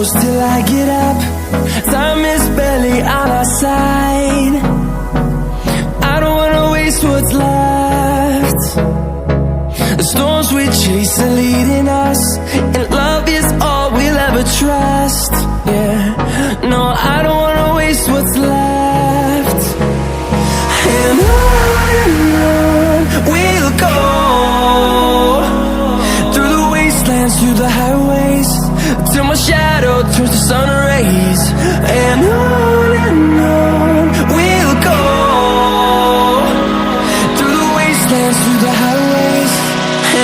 close till I get up. Time is barely on our side. I don't wanna waste what's left. The storms we chase are leading us, and love is all we'll ever trust. Yeah, no, I don't wanna waste what's left. And on we'll go, through the wastelands, through the highways, till my shadow turns to sun rays. And on we'll go, through the wastelands, through the highways,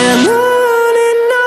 and on we'll go.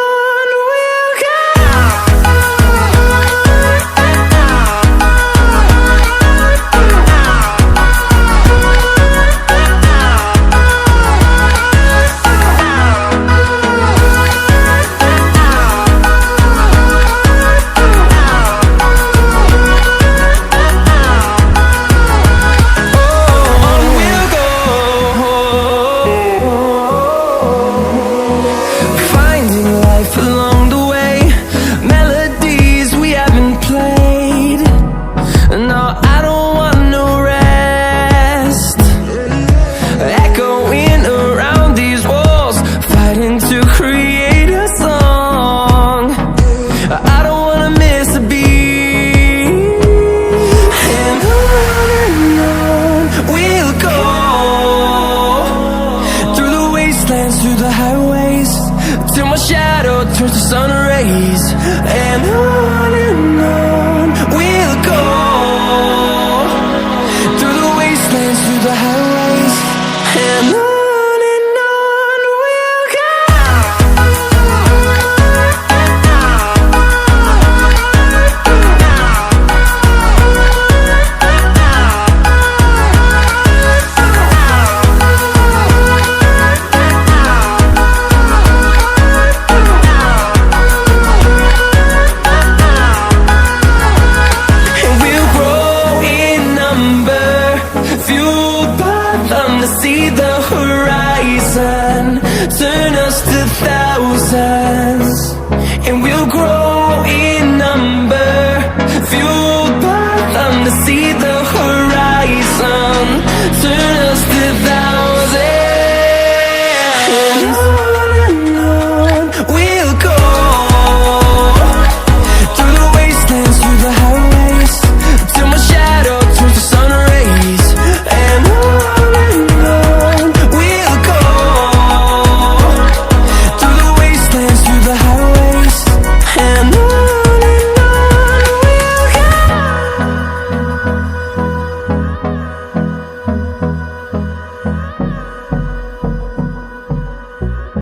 Through the highways, till my shadow turns to sun rays. And on we'll go, through the wastelands, through the highways, and on we'll go. To see the horizon turn us to thousands, and we'll grow in number, fueled by them to see the